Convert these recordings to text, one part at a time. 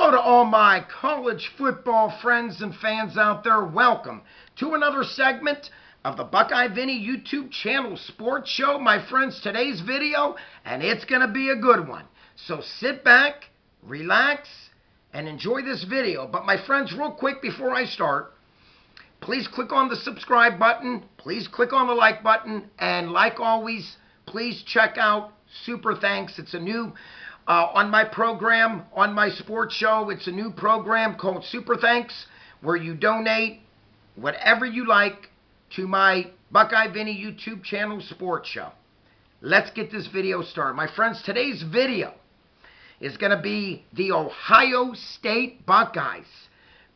Hello to all my college football friends and fans out there. Welcome to another segment of the Buckeye Vinny YouTube channel sports show. My friends, today's video, and it's going to be a good one. So sit back, relax, and enjoy this video. But my friends, real quick before I start, please click on the subscribe button. Please click on the like button. And like always, please check out Super Thanks. It's a new on my program, on my sports show. It's a new program called Super Thanks, where you donate whatever you like to my Buckeye Vinny YouTube channel sports show. Let's get this video started. My friends, today's video is going to be the Ohio State Buckeyes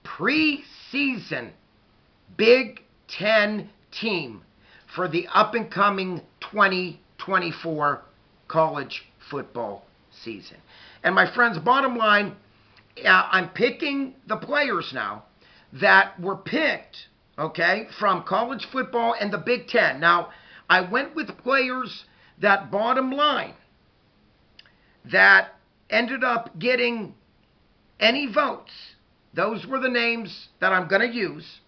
preseason Big Ten team for the up-and-coming 2024 college football season. And my friends, bottom line, I'm picking the players now that were picked, okay, from college football and the Big Ten. Now, I went with players that, bottom line, that ended up getting any votes. Those were the names that I'm going to use.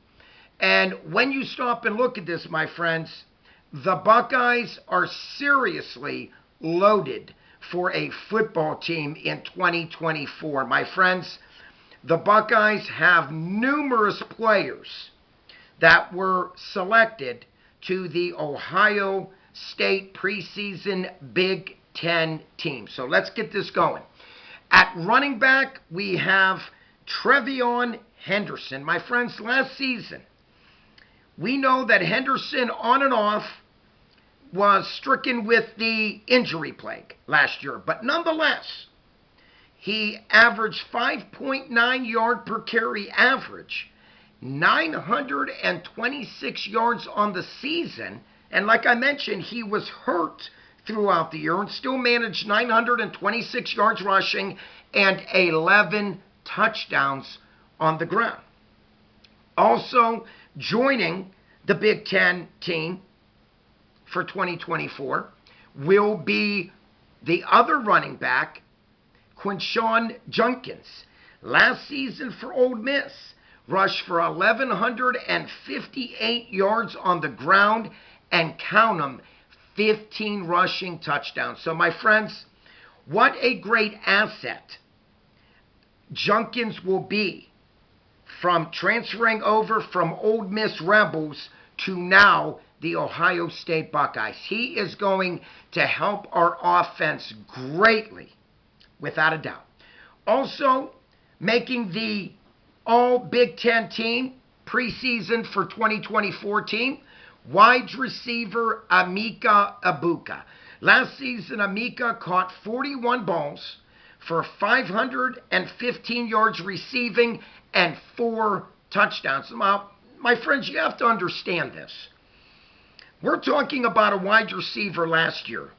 And when you stop and look at this, my friends, the Buckeyes are seriously loaded for a football team in 2024. My friends, the Buckeyes have numerous players that were selected to the Ohio State preseason Big Ten team. So let's get this going. At running back, we have Trevion Henderson. My friends, last season, we know that Henderson on and off was stricken with the injury plague last year. But nonetheless, he averaged 5.9 yard per carry average, 926 yards on the season. And like I mentioned, he was hurt throughout the year and still managed 926 yards rushing and 11 touchdowns on the ground. Also joining the Big Ten team for 2024 will be the other running back, Quinshon Judkins. Last season for Ole Miss, rushed for 1,158 yards on the ground and count them, 15 rushing touchdowns. So my friends, what a great asset Judkins will be from transferring over from Ole Miss Rebels to now the Ohio State Buckeyes. He is going to help our offense greatly, without a doubt. Also, making the all Big Ten team preseason for 2024 team, wide receiver Emeka Egbuka. Last season, Emeka caught 41 balls for 515 yards receiving and 4 touchdowns. Now, my friends, you have to understand this. We're talking about a wide receiver last year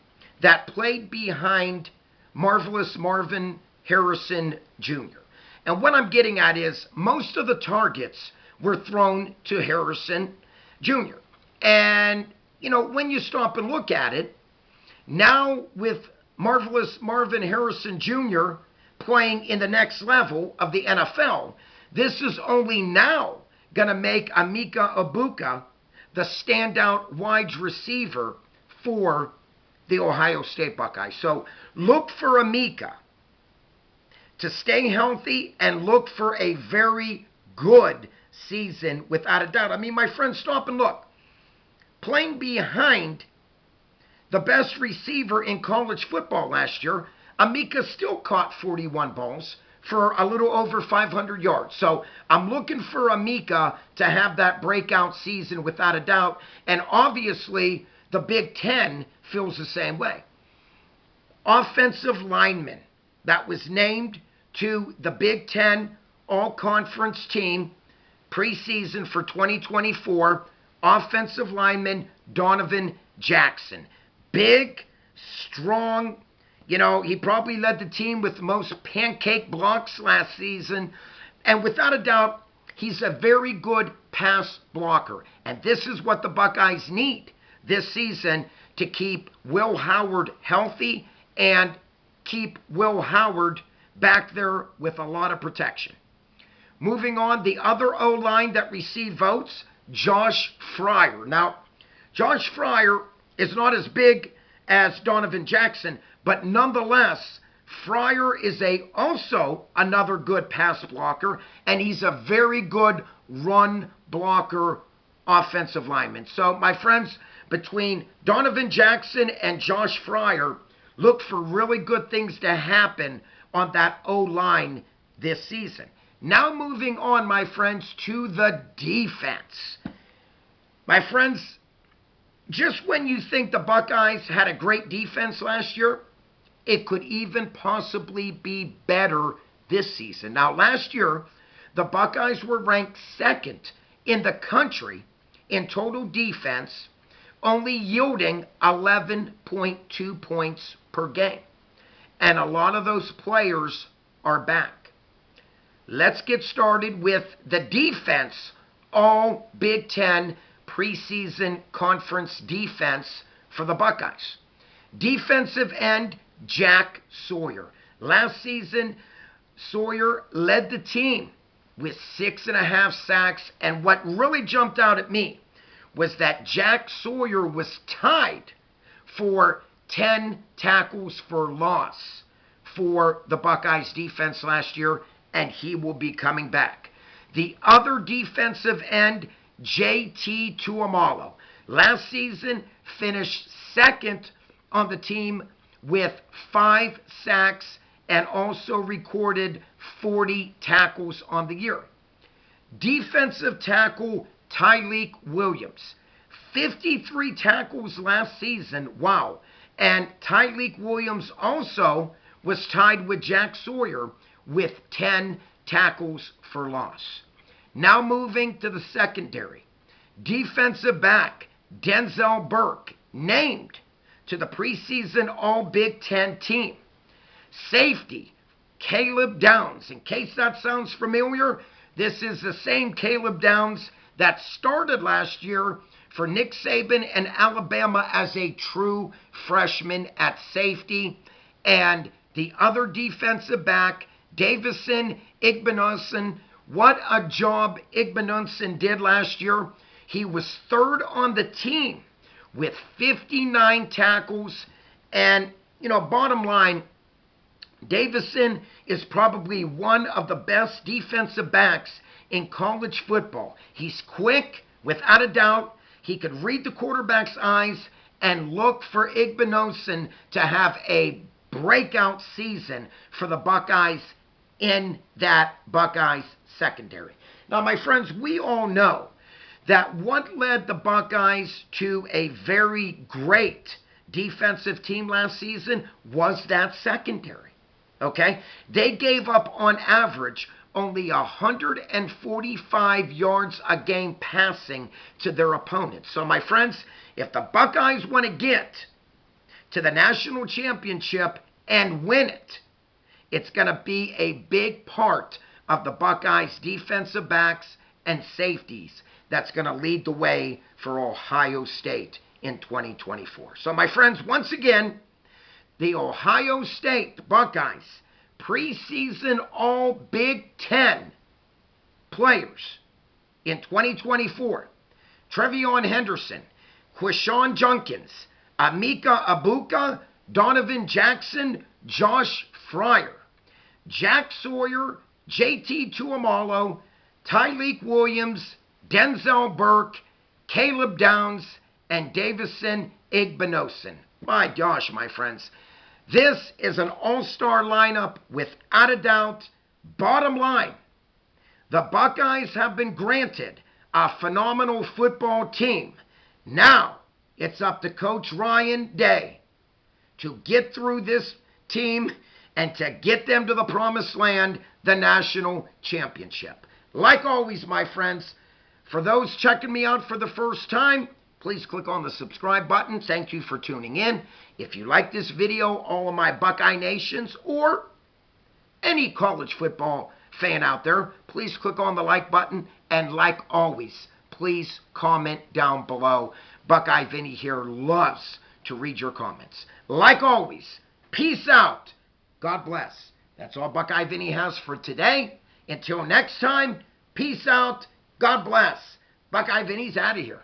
that played behind Marvelous Marvin Harrison Jr. And what I'm getting at is most of the targets were thrown to Harrison Jr. And, you know, when you stop and look at it, now with Marvelous Marvin Harrison Jr. playing in the next level of the NFL, this is only now going to make Emeka Egbuka the standout wide receiver for the Ohio State Buckeyes. So look for Emeka to stay healthy and look for a very good season without a doubt. I mean, my friends, stop and look. Playing behind the best receiver in college football last year, Emeka still caught 41 balls for a little over 500 yards. So I'm looking for Emeka to have that breakout season without a doubt. And obviously, the Big Ten feels the same way. Offensive lineman that was named to the Big Ten All-Conference team preseason for 2024, offensive lineman Donovan Jackson. Big, strong. You know, he probably led the team with the most pancake blocks last season. And without a doubt, he's a very good pass blocker. And this is what the Buckeyes need this season to keep Will Howard healthy and keep Will Howard back there with a lot of protection. Moving on, the other O-line that received votes, Josh Fryer. Now, Josh Fryer is not as big as Donovan Jackson, but nonetheless, Fryer is also another good pass blocker, and he's a very good run blocker offensive lineman. So, my friends, between Donovan Jackson and Josh Fryer, look for really good things to happen on that O-line this season. Now moving on, my friends, to the defense. My friends, just when you think the Buckeyes had a great defense last year, it could even possibly be better this season. Now, last year, the Buckeyes were ranked second in the country in total defense, only yielding 11.2 points per game. And a lot of those players are back. Let's get started with the defense, all Big Ten preseason conference defense for the Buckeyes. Defensive end, Jack Sawyer. Last season, Sawyer led the team with 6.5 sacks, and what really jumped out at me was that Jack Sawyer was tied for 10 tackles for loss for the Buckeyes defense last year, and he will be coming back. The other defensive end, J.T. Tuamalo. Last season, finished second on the team with 5 sacks and also recorded 40 tackles on the year. Defensive tackle, Tyleik Williams. 53 tackles last season. Wow. And Tyleik Williams also was tied with Jack Sawyer with 10 tackles for loss. Now moving to the secondary. Defensive back, Denzel Burke, named to the preseason All-Big Ten team. Safety, Caleb Downs. In case that sounds familiar, this is the same Caleb Downs that started last year for Nick Saban and Alabama as a true freshman at safety. And the other defensive back, Davison Igbinosun. What a job Igbinosun did last year. He was third on the team with 59 tackles. And, bottom line, Davison is probably one of the best defensive backs in college football. He's quick, without a doubt. He could read the quarterback's eyes and look for Igbinosun to have a breakout season for the Buckeyes in that Buckeyes secondary. Now, my friends, we all know that what led the Buckeyes to a very great defensive team last season was that secondary. Okay? They gave up on average only 145 yards a game passing to their opponents. So, my friends, if the Buckeyes want to get to the national championship and win it, it's going to be a big part of the Buckeyes defensive backs and safeties that's going to lead the way for Ohio State in 2024. So, my friends, once again, the Ohio State Buckeyes preseason All Big Ten players in 2024. Trevion Henderson, Quishon Junkins, Emeka Egbuka, Donovan Jackson, Josh Fryer, Jack Sawyer, J.T. Tuamalo, Tyleik Williams, Denzel Burke, Caleb Downs, and Davison Igbinosun. My gosh, my friends. This is an all-star lineup without a doubt. Bottom line, the Buckeyes have been granted a phenomenal football team. Now, it's up to Coach Ryan Day to get through this team and to get them to the promised land, the national championship. Like always, my friends, for those checking me out for the first time, please click on the subscribe button. Thank you for tuning in. If you like this video, all of my Buckeye Nations or any college football fan out there, please click on the like button. And like always, please comment down below. Buckeye Vinny here loves to read your comments. Like always, peace out. God bless. That's all Buckeye Vinny has for today. Until next time, peace out. God bless. Buckeye Vinny's out of here.